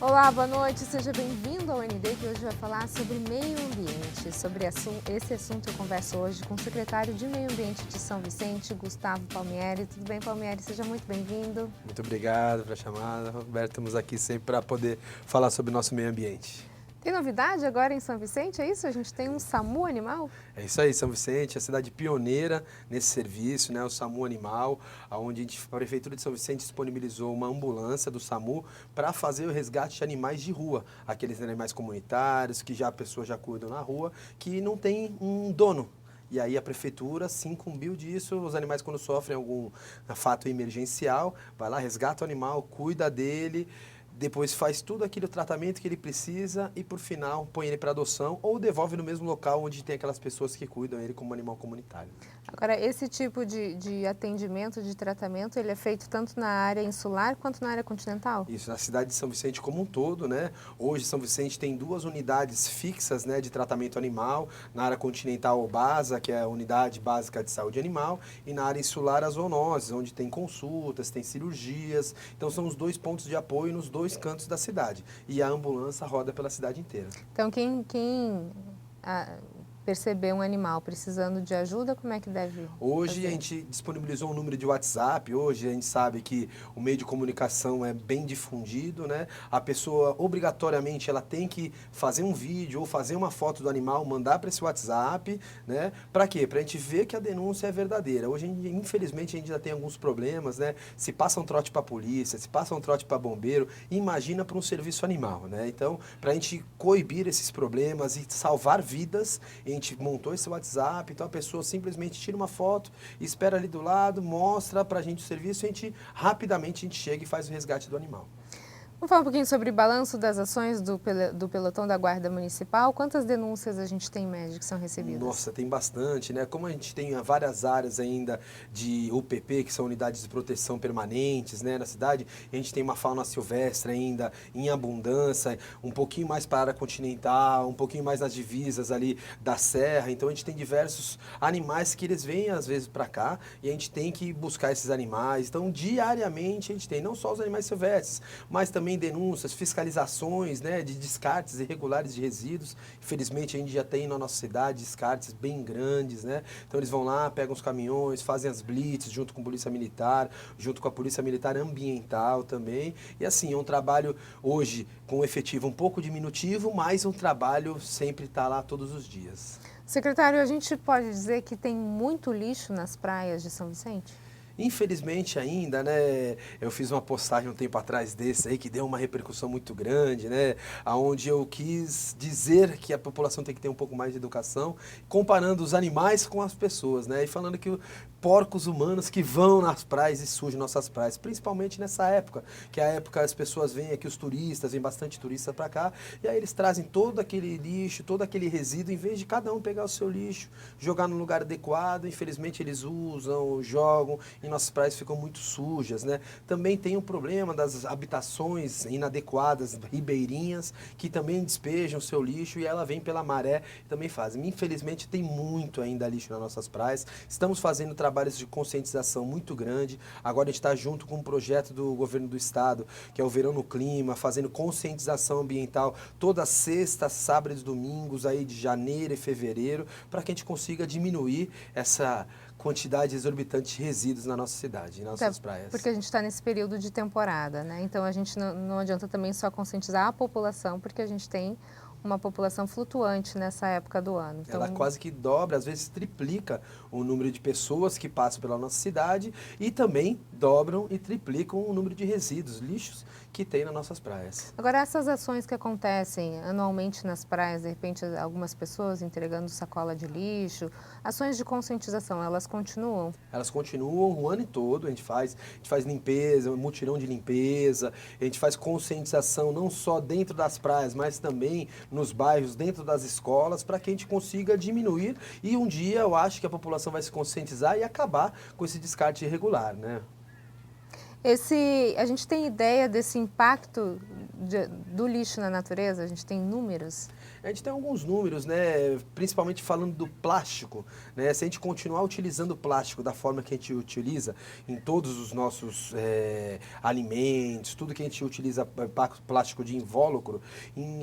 Olá, boa noite, seja bem-vindo ao ND, que hoje vai falar sobre meio ambiente. Sobre esse assunto eu converso hoje com o secretário de Meio Ambiente de São Vicente, Gustavo Palmieri. Tudo bem, Palmieri? Seja muito bem-vindo. Muito obrigado pela chamada, Roberto. Estamos aqui sempre para poder falar sobre o nosso meio ambiente. Tem novidade agora em São Vicente, é isso? A gente tem um SAMU animal? É isso aí, São Vicente, a cidade pioneira nesse serviço, né, o SAMU Animal, onde a Prefeitura de São Vicente disponibilizou uma ambulância do SAMU para fazer o resgate de animais de rua, aqueles animais comunitários que já a pessoa já cuida na rua, que não tem um dono. E aí a prefeitura se incumbiu disso, os animais quando sofrem algum fato emergencial, vai lá, resgata o animal, cuida dele, depois faz tudo aquele tratamento que ele precisa e por final põe ele para adoção ou devolve no mesmo local onde tem aquelas pessoas que cuidam ele como animal comunitário. Agora, esse tipo de atendimento, de tratamento, ele é feito tanto na área insular quanto na área continental? Isso, na cidade de São Vicente como um todo, né? Hoje São Vicente tem 2 unidades fixas, né, de tratamento animal, na área continental o BASA, que é a Unidade Básica de Saúde Animal, e na área insular as zoonoses, onde tem consultas, tem cirurgias. Então são os 2 pontos de apoio nos 2 cantos da cidade. E a ambulância roda pela cidade inteira. Então, quem perceber um animal precisando de ajuda, como é que deve Hoje fazer? a gente disponibilizou um número de WhatsApp, hoje a gente sabe que o meio de comunicação é bem difundido, né? A pessoa obrigatoriamente ela tem que fazer um vídeo ou fazer uma foto do animal, mandar para esse WhatsApp, né? Para quê? Para a gente ver que a denúncia é verdadeira. Hoje, infelizmente, a gente já tem alguns problemas, né? Se passa um trote para a polícia, se passa um trote para bombeiro, imagina para um serviço animal, né? Então, para a gente coibir esses problemas e salvar vidas, a gente montou esse WhatsApp, então a pessoa simplesmente tira uma foto, espera ali do lado, mostra pra gente o serviço e rapidamente a gente chega e faz o resgate do animal. Vamos falar um pouquinho sobre o balanço das ações do pelotão da Guarda Municipal. Quantas denúncias a gente tem em média que são recebidas? Nossa, tem bastante, né? Como a gente tem várias áreas ainda de UPP, que são unidades de proteção permanentes, né, na cidade, a gente tem uma fauna silvestre ainda em abundância, um pouquinho mais para a área continental, um pouquinho mais nas divisas ali da serra. Então a gente tem diversos animais que eles vêm às vezes para cá e a gente tem que buscar esses animais. Então diariamente a gente tem não só os animais silvestres, mas também denúncias, fiscalizações, né, de descartes irregulares de resíduos. Infelizmente a gente já tem na nossa cidade descartes bem grandes, né? Então eles vão lá, pegam os caminhões, fazem as blitz junto com a Polícia Militar, junto com a Polícia Militar Ambiental também. E assim, é um trabalho hoje com um efetivo um pouco diminutivo, mas um trabalho sempre está lá todos os dias. Secretário, a gente pode dizer que tem muito lixo nas praias de São Vicente? Infelizmente ainda, né, eu fiz uma postagem um tempo atrás desse aí que deu uma repercussão muito grande, né, aonde eu quis dizer que a população tem que ter um pouco mais de educação, comparando os animais com as pessoas, né, e falando que porcos humanos que vão nas praias e sujam nossas praias, principalmente nessa época, que é a época as pessoas vêm aqui, os turistas, vem bastante turista para cá, e aí eles trazem todo aquele lixo, todo aquele resíduo, em vez de cada um pegar o seu lixo, jogar no lugar adequado, infelizmente eles usam, jogam, e nossas praias ficam muito sujas, né? Também tem o problema das habitações inadequadas, ribeirinhas, que também despejam o seu lixo e ela vem pela maré e também fazem. Infelizmente tem muito ainda lixo nas nossas praias. Estamos fazendo trabalhos de conscientização muito grande. Agora a gente está junto com um projeto do governo do estado, que é o Verão no Clima, fazendo conscientização ambiental toda sexta, sábado e domingos aí de janeiro e fevereiro, para que a gente consiga diminuir essa quantidade exorbitante de resíduos na nossa cidade, nas nossas praias. Porque a gente está nesse período de temporada, né? Então a gente não adianta também só conscientizar a população, porque a gente tem uma população flutuante nessa época do ano. Então, ela quase que dobra, às vezes triplica o número de pessoas que passam pela nossa cidade e também dobram e triplicam o número de resíduos, lixos que tem nas nossas praias. agora, essas ações que acontecem anualmente nas praias, de repente algumas pessoas entregando sacola de lixo, ações de conscientização, elas continuam? Elas continuam o ano todo, a gente faz limpeza, um mutirão de limpeza, a gente faz conscientização não só dentro das praias, mas também nos bairros, dentro das escolas, para que a gente consiga diminuir e um dia eu acho que a população vai se conscientizar e acabar com esse descarte irregular, né? A gente tem ideia desse impacto do lixo na natureza? A gente tem números? A gente tem alguns números, né? Principalmente falando do plástico, né? Se a gente continuar utilizando o plástico da forma que a gente utiliza em todos os nossos alimentos, tudo que a gente utiliza plástico de invólucro,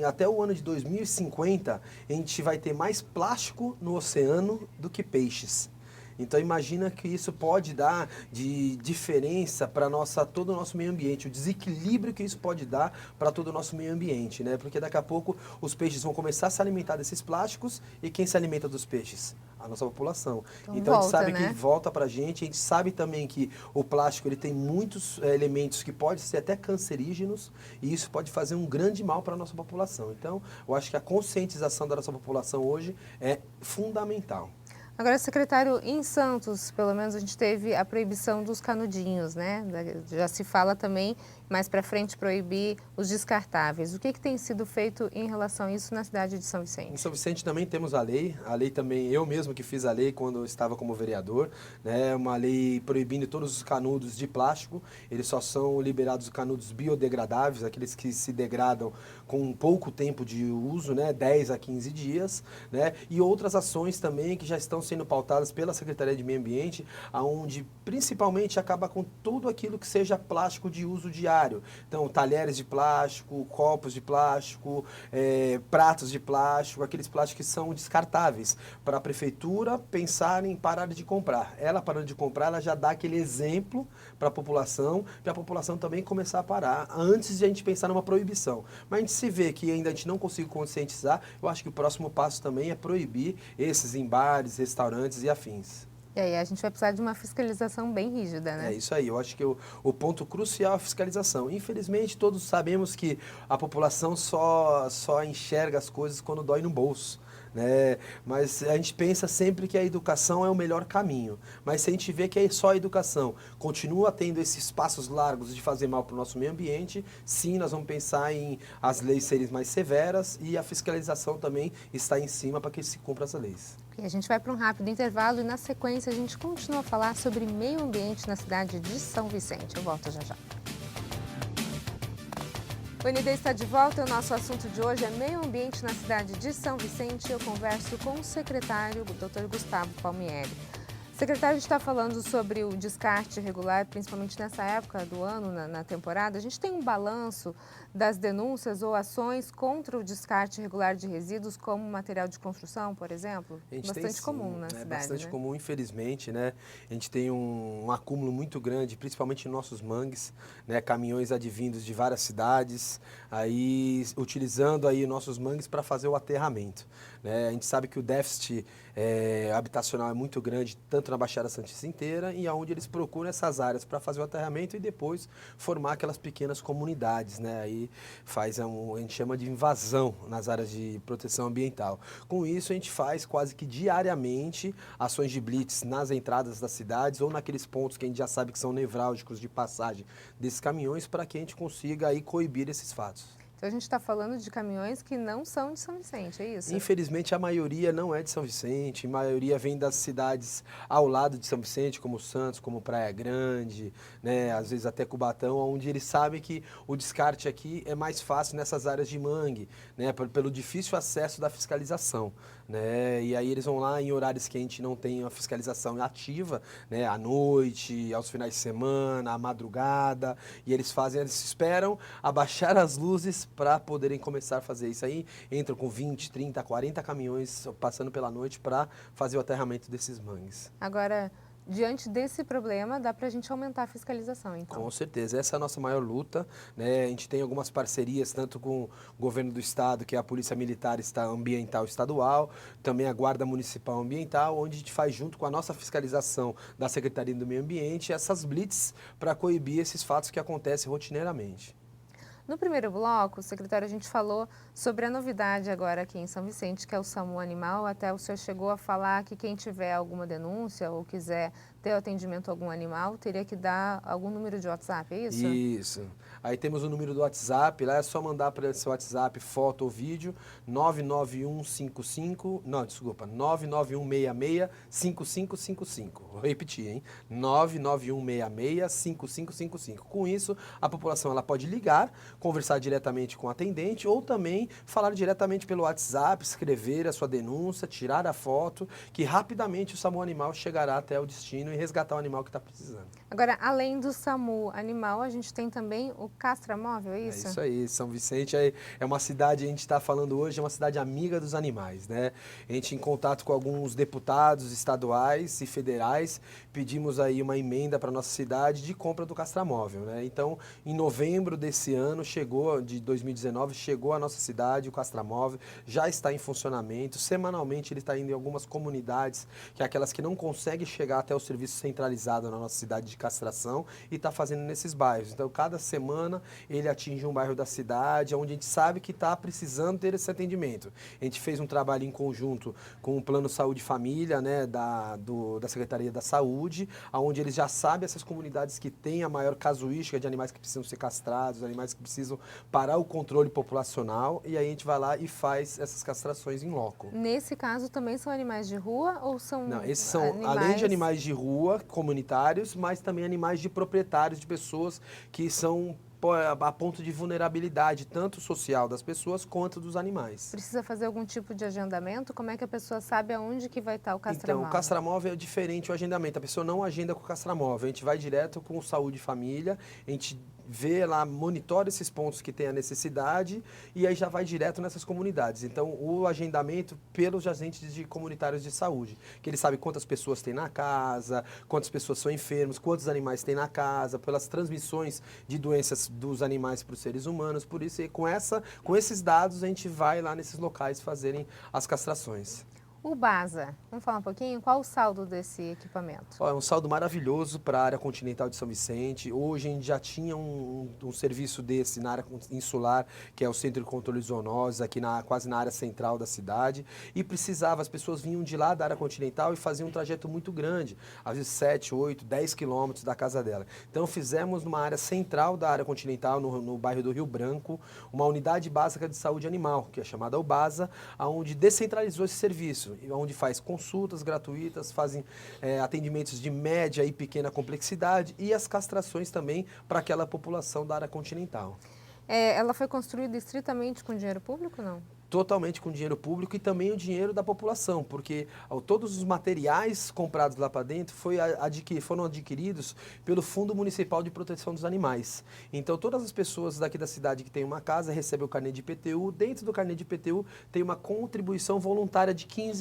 até o ano de 2050 a gente vai ter mais plástico no oceano do que peixes. Então imagina que isso pode dar de diferença para todo o nosso meio ambiente, o desequilíbrio que isso pode dar para todo o nosso meio ambiente, né? Porque daqui a pouco os peixes vão começar a se alimentar desses plásticos e quem se alimenta dos peixes? A nossa população. Então a gente sabe que volta para a gente sabe também que o plástico ele tem muitos elementos que podem ser até cancerígenos e isso pode fazer um grande mal para a nossa população. Então eu acho que a conscientização da nossa população hoje é fundamental. Agora, secretário, em Santos, pelo menos a gente teve a proibição dos canudinhos, né? Já se fala também, mais para frente, proibir os descartáveis. O que tem sido feito em relação a isso na cidade de São Vicente? Em São Vicente também temos a lei também, eu mesmo que fiz a lei quando eu estava como vereador, né? Uma lei proibindo todos os canudos de plástico, eles só são liberados os canudos biodegradáveis, aqueles que se degradam com pouco tempo de uso, né? 10 a 15 dias, né? E outras ações também que já estão sendo pautadas pela Secretaria de Meio Ambiente, onde principalmente acaba com tudo aquilo que seja plástico de uso diário. Então, talheres de plástico, copos de plástico, pratos de plástico, aqueles plásticos que são descartáveis, para a prefeitura pensar em parar de comprar. Ela parando de comprar, ela já dá aquele exemplo para a população também começar a parar, antes de a gente pensar numa proibição. Mas a gente se vê que ainda a gente não consegue conscientizar, eu acho que o próximo passo também é proibir esses em bares, restaurantes e afins. E aí a gente vai precisar de uma fiscalização bem rígida, né? É isso aí, eu acho que o ponto crucial é a fiscalização. Infelizmente, todos sabemos que a população só enxerga as coisas quando dói no bolso, né? Mas a gente pensa sempre que a educação é o melhor caminho. Mas se a gente vê que é só a educação continua tendo esses passos largos de fazer mal para o nosso meio ambiente, sim, nós vamos pensar em as leis serem mais severas e a fiscalização também está em cima para que se cumpra as leis. E a gente vai para um rápido intervalo e na sequência a gente continua a falar sobre meio ambiente na cidade de São Vicente. Eu volto já já. O ND está de volta e o nosso assunto de hoje é meio ambiente na cidade de São Vicente. Eu converso com o secretário, o Dr. Gustavo Palmieri. Secretário, a gente está falando sobre o descarte irregular, principalmente nessa época do ano, na temporada. A gente tem um balanço das denúncias ou ações contra o descarte irregular de resíduos, como material de construção, por exemplo? Bastante comum na cidade, bastante né? comum, infelizmente, né? A gente tem um acúmulo muito grande, principalmente em nossos mangues, né? Caminhões advindos de várias cidades, aí utilizando aí nossos mangues para fazer o aterramento, né? A gente sabe que o déficit habitacional é muito grande, tanto na Baixada Santista inteira, e aonde eles procuram essas áreas para fazer o aterramento e depois formar aquelas pequenas comunidades, né? Aí faz a gente chama de invasão nas áreas de proteção ambiental. Com isso a gente faz quase que diariamente ações de blitz nas entradas das cidades ou naqueles pontos que a gente já sabe que são nevrálgicos de passagem desses caminhões para que a gente consiga aí coibir esses fatos. Então a gente está falando de caminhões que não são de São Vicente, é isso? Infelizmente a maioria não é de São Vicente, a maioria vem das cidades ao lado de São Vicente, como Santos, como Praia Grande, né, às vezes até Cubatão, onde eles sabem que o descarte aqui é mais fácil nessas áreas de mangue, né, pelo difícil acesso da fiscalização, né, e aí eles vão lá em horários que a gente não tem a fiscalização ativa, né, à noite, aos finais de semana, à madrugada, e eles esperam abaixar as luzes para poderem começar a fazer isso aí, entram com 20, 30, 40 caminhões passando pela noite para fazer o aterramento desses mangues. Agora, diante desse problema, dá para a gente aumentar a fiscalização, então? Com certeza, essa é a nossa maior luta, né? A gente tem algumas parcerias, tanto com o governo do estado, que é a Polícia Militar Ambiental Estadual, também a Guarda Municipal Ambiental, onde a gente faz junto com a nossa fiscalização da Secretaria do Meio Ambiente essas blitz para coibir esses fatos que acontecem rotineiramente. No primeiro bloco, secretário, a gente falou sobre a novidade agora aqui em São Vicente, que é o SAMU Animal. Até o senhor chegou a falar que quem tiver alguma denúncia ou quiser ter atendimento a algum animal, teria que dar algum número de WhatsApp, é isso? Isso. Aí temos o número do WhatsApp, lá é só mandar para esse WhatsApp foto ou vídeo, 99155, não, desculpa, 99166-5555. Vou repetir, hein? 99166-5555. Com isso, a população ela pode ligar, conversar diretamente com o atendente ou também falar diretamente pelo WhatsApp, escrever a sua denúncia, tirar a foto, que rapidamente o SAMU Animal chegará até o destino e resgatar o animal que está precisando. Agora, além do SAMU Animal, a gente tem também o Castramóvel, é isso? É isso aí, São Vicente é uma cidade, a gente está falando hoje, é uma cidade amiga dos animais, né? A gente em contato com alguns deputados estaduais e federais, pedimos aí uma emenda para nossa cidade de compra do Castramóvel, né? Então, em novembro desse ano, de 2019, chegou à nossa cidade o Castramóvel, já está em funcionamento, semanalmente ele está indo em algumas comunidades, que é aquelas que não conseguem chegar até o serviço centralizado na nossa cidade de castração e está fazendo nesses bairros. Então, cada semana ele atinge um bairro da cidade, onde a gente sabe que está precisando ter esse atendimento. A gente fez um trabalho em conjunto com o Plano Saúde e Família, né, da Secretaria da Saúde, onde eles já sabem essas comunidades que têm a maior casuística de animais que precisam ser castrados, animais que precisam parar o controle populacional, e aí a gente vai lá e faz essas castrações em loco. Nesse caso também são animais de rua ou são Não, esses são, além de animais de rua, comunitários, mas também animais de proprietários, de pessoas que são a ponto de vulnerabilidade, tanto social das pessoas quanto dos animais. Precisa fazer algum tipo de agendamento? Como é que a pessoa sabe aonde que vai estar o castramóvel? Então, o castramóvel é diferente o agendamento. A pessoa não agenda com o castramóvel. A gente vai direto com o Saúde e Família, a gente vê lá, monitora esses pontos que tem a necessidade e aí já vai direto nessas comunidades. Então, o agendamento pelos agentes comunitários de saúde, que eles sabem quantas pessoas tem na casa, quantas pessoas são enfermos, quantos animais tem na casa, pelas transmissões de doenças dos animais para os seres humanos. Por isso, com esses dados, a gente vai lá nesses locais fazerem as castrações. O BASA, vamos falar um pouquinho? Qual o saldo desse equipamento? É um saldo maravilhoso para a área continental de São Vicente. Hoje a gente já tinha um serviço desse na área insular, que é o Centro de Controle de Zoonoses, aqui quase na área central da cidade. E precisava, as pessoas vinham de lá da área continental e faziam um trajeto muito grande, às vezes 7, 8, 10 quilômetros da casa dela. Então fizemos numa área central da área continental, no bairro do Rio Branco, uma unidade básica de saúde animal, que é chamada UBASA, onde descentralizou esse serviço, onde faz consultas gratuitas, fazem atendimentos de média e pequena complexidade e as castrações também para aquela população da área continental. Ela foi construída estritamente com dinheiro público, não? Totalmente com dinheiro público e também o dinheiro da população, porque todos os materiais comprados lá para dentro foram adquiridos pelo Fundo Municipal de Proteção dos Animais. Então, todas as pessoas daqui da cidade que têm uma casa recebem o carnê de IPTU. Dentro do carnê de IPTU tem uma contribuição voluntária de R$ 15.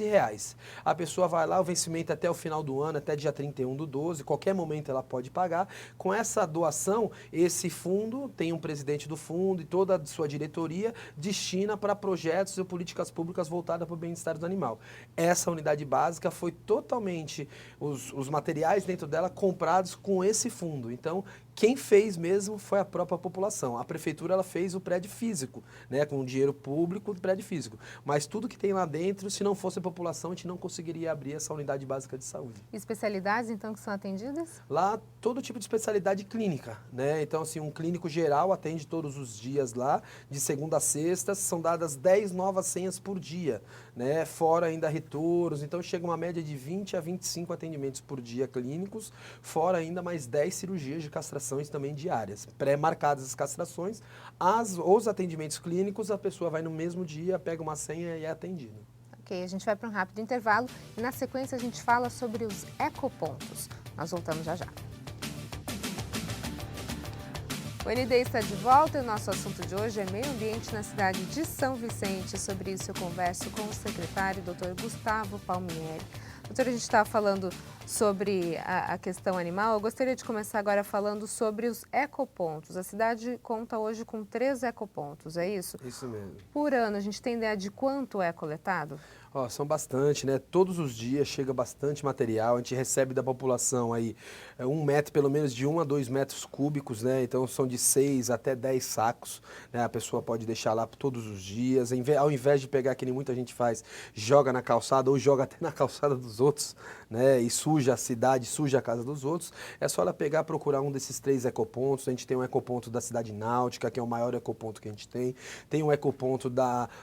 A pessoa vai lá, o vencimento até o final do ano, até dia 31/12, qualquer momento ela pode pagar. Com essa doação, esse fundo tem um presidente do fundo e toda a sua diretoria destina para projetos e políticas públicas voltadas para o bem-estar do animal. Essa unidade básica foi totalmente, os materiais dentro dela comprados com esse fundo. Então, quem fez mesmo foi a própria população. A prefeitura ela fez o prédio físico, né, com o dinheiro público do prédio físico. Mas tudo que tem lá dentro, se não fosse a população, a gente não conseguiria abrir essa unidade básica de saúde. Especialidades, então, que são atendidas? Lá, todo tipo de especialidade clínica, né? Então, assim, um clínico geral atende todos os dias lá, de segunda a sexta, são dadas 10 novas senhas por dia, né? Fora ainda retornos, então chega uma média de 20 a 25 atendimentos por dia clínicos, fora ainda mais 10 cirurgias de castrações também diárias, pré-marcadas as castrações, os atendimentos clínicos, a pessoa vai no mesmo dia, pega uma senha e é atendida. Ok, a gente vai para um rápido intervalo e na sequência a gente fala sobre os ecopontos. Nós voltamos já já. O ND está de volta e o nosso assunto de hoje é meio ambiente na cidade de São Vicente. Sobre isso eu converso com o secretário, Dr. Gustavo Palmieri. Doutor, a gente estava falando sobre a questão animal. Eu gostaria de começar agora falando sobre os ecopontos. A cidade conta hoje com 3 ecopontos, é isso? Isso mesmo. Por ano, a gente tem ideia de quanto é coletado? São bastante, né? Todos os dias chega bastante material, a gente recebe da população aí 1 metro, pelo menos de 1 a 2 metros cúbicos, né? Então são de 6 até 10 sacos, né? A pessoa pode deixar lá todos os dias, ao invés de pegar, que nem muita gente faz, joga na calçada ou joga até na calçada dos outros, né? E suja suja a cidade, suja a casa dos outros, é só ela pegar, procurar um desses 3 ecopontos. A gente tem um ecoponto da Cidade Náutica, que é o maior ecoponto que a gente tem um ecoponto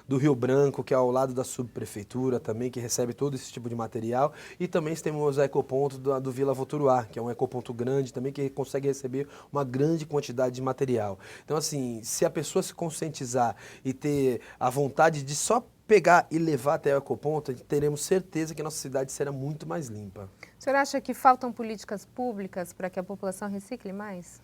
do Rio Branco, que é ao lado da subprefeitura também, que recebe todo esse tipo de material, e também temos o ecoponto do Vila Voturuá, que é um ecoponto grande também, que consegue receber uma grande quantidade de material. Então, assim, se a pessoa se conscientizar e ter a vontade de só pegar e levar até o ecoponto, teremos certeza que a nossa cidade será muito mais limpa. O senhor acha que faltam políticas públicas para que a população recicle mais?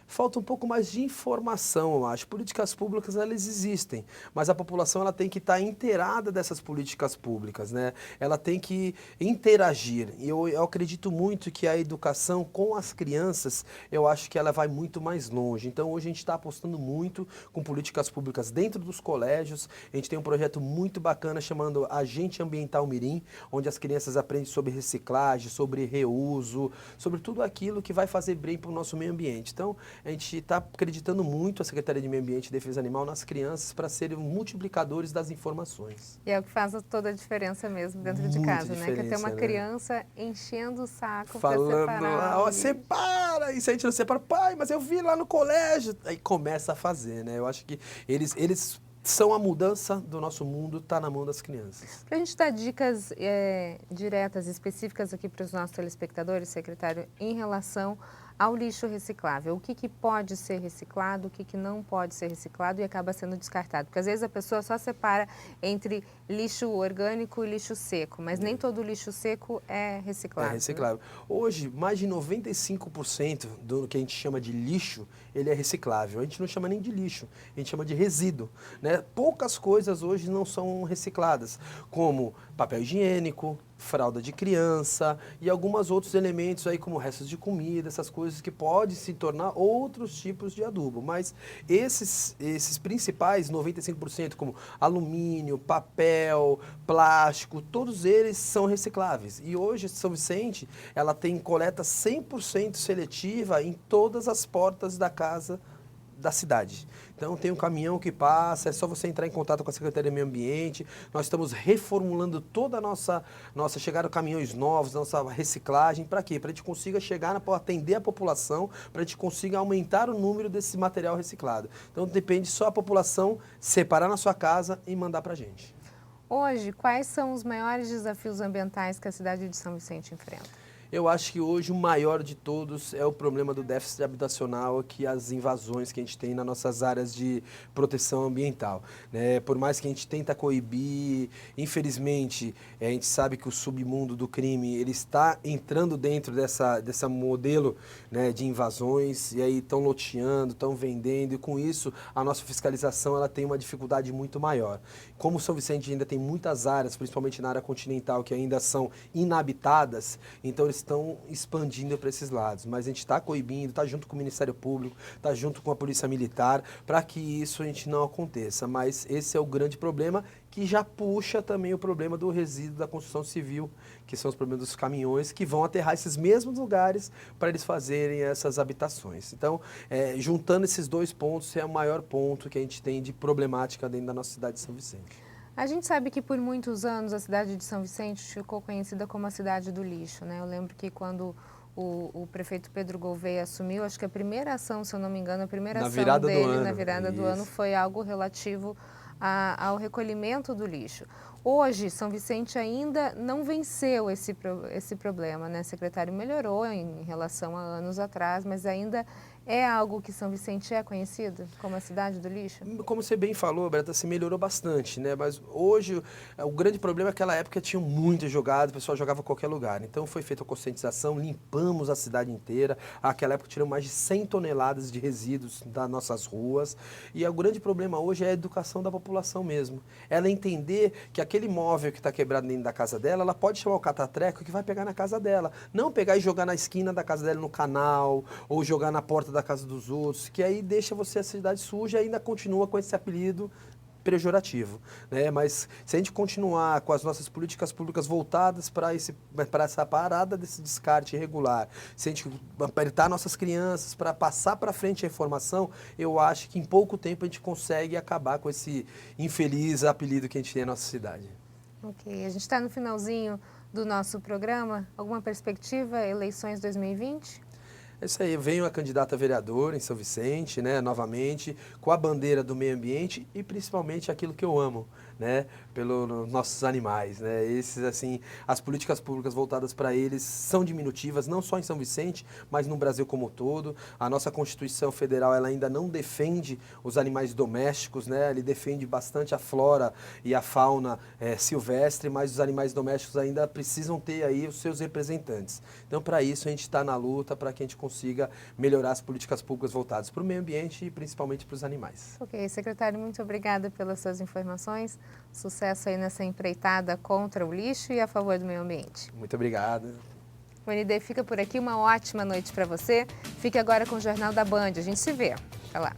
Falta um pouco mais de informação, eu acho. Políticas públicas, elas existem, mas a população ela tem que estar inteirada dessas políticas públicas, né? Ela tem que interagir. E eu acredito muito que a educação com as crianças, eu acho que ela vai muito mais longe. Então, hoje a gente está apostando muito com políticas públicas dentro dos colégios. A gente tem um projeto muito bacana chamando Agente Ambiental Mirim, onde as crianças aprendem sobre reciclagem, sobre reuso, sobre tudo aquilo que vai fazer bem para o nosso meio ambiente. Então, a gente está acreditando muito a Secretaria de Meio Ambiente e Defesa Animal nas crianças para serem multiplicadores das informações. E é o que faz toda a diferença mesmo dentro de casa, né? Que é ter uma criança enchendo o saco para separar. Ó, separa! E se a gente não separa, pai, mas eu vi lá no colégio. Aí começa a fazer, né? Eu acho que eles são a mudança do nosso mundo, está na mão das crianças. Para a gente dar dicas diretas, específicas aqui para os nossos telespectadores, secretário, em relação ao lixo reciclável, o que pode ser reciclado, o que não pode ser reciclado e acaba sendo descartado. Porque às vezes a pessoa só separa entre lixo orgânico e lixo seco, mas nem todo lixo seco é reciclável. É reciclável. Né? Hoje, mais de 95% do que a gente chama de lixo, ele é reciclável. A gente não chama nem de lixo, a gente chama de resíduo, né? Poucas coisas hoje não são recicladas, como papel higiênico, fralda de criança e alguns outros elementos aí como restos de comida, essas coisas que podem se tornar outros tipos de adubo. Mas esses principais, 95%, como alumínio, papel, plástico, todos eles são recicláveis. E hoje São Vicente, ela tem coleta 100% seletiva em todas as portas da casa da cidade. Então tem um caminhão que passa, é só você entrar em contato com a Secretaria de Meio Ambiente. Nós estamos reformulando toda a nossa chegaram caminhões novos, nossa reciclagem, para quê? Para a gente consiga chegar, para atender a população, para a gente consiga aumentar o número desse material reciclado. Então depende só a população separar na sua casa e mandar para a gente. Hoje, quais são os maiores desafios ambientais que a cidade de São Vicente enfrenta? Eu acho que hoje o maior de todos é o problema do déficit habitacional, que as invasões que a gente tem nas nossas áreas de proteção ambiental, né? Por mais que a gente tenta coibir, infelizmente, a gente sabe que o submundo do crime ele está entrando dentro dessa modelo, né, de invasões, e aí estão loteando, estão vendendo, e com isso a nossa fiscalização ela tem uma dificuldade muito maior. Como São Vicente ainda tem muitas áreas, principalmente na área continental, que ainda são inabitadas, então eles estão expandindo para esses lados, mas a gente está coibindo, está junto com o Ministério Público, está junto com a Polícia Militar, para que isso a gente não aconteça. Mas esse é o grande problema, que já puxa também o problema do resíduo da construção civil, que são os problemas dos caminhões, que vão aterrar esses mesmos lugares para eles fazerem essas habitações. Então, juntando esses dois pontos, é o maior ponto que a gente tem de problemática dentro da nossa cidade de São Vicente. A gente sabe que por muitos anos a cidade de São Vicente ficou conhecida como a cidade do lixo, né? Eu lembro que quando o prefeito Pedro Gouveia assumiu, acho que a primeira ação, se eu não me engano, a primeira ação dele na virada do ano foi algo relativo ao recolhimento do lixo. Hoje, São Vicente ainda não venceu esse problema, né? O secretário melhorou em relação a anos atrás, mas ainda é algo que São Vicente é conhecido como a cidade do lixo? Como você bem falou, Berta, se melhorou bastante, né? Mas hoje o grande problema é que naquela época tinha muito jogado, o pessoal jogava em qualquer lugar. Então foi feita a conscientização, limpamos a cidade inteira. Naquela época tiramos mais de 100 toneladas de resíduos das nossas ruas. E o grande problema hoje é a educação da população mesmo. Ela entender que aquele móvel que está quebrado dentro da casa dela, ela pode chamar o catatreco que vai pegar na casa dela. Não pegar e jogar na esquina da casa dela no canal, ou jogar na porta da casa dos outros, que aí deixa você a cidade suja e ainda continua com esse apelido pejorativo, né? Mas se a gente continuar com as nossas políticas públicas voltadas para essa parada desse descarte irregular, se a gente apertar nossas crianças para passar para frente a informação, eu acho que em pouco tempo a gente consegue acabar com esse infeliz apelido que a gente tem na nossa cidade. Ok, a gente está no finalzinho do nosso programa. Alguma perspectiva, eleições 2020? É isso aí, venho a candidata a vereador em São Vicente, né, novamente, com a bandeira do meio ambiente e principalmente aquilo que eu amo, né, pelos nossos animais, né, esses, assim, as políticas públicas voltadas para eles são diminutivas, não só em São Vicente, mas no Brasil como um todo. A nossa Constituição Federal, ela ainda não defende os animais domésticos, né, ele defende bastante a flora e a fauna silvestre, mas os animais domésticos ainda precisam ter aí os seus representantes. Então, para isso, a gente está na luta, para que a gente consiga melhorar as políticas públicas voltadas para o meio ambiente e principalmente para os animais. Ok, secretário, muito obrigada pelas suas informações. Sucesso aí nessa empreitada contra o lixo e a favor do meio ambiente. Muito obrigado. O ND fica por aqui, uma ótima noite para você. Fique agora com o Jornal da Band, a gente se vê. Até lá.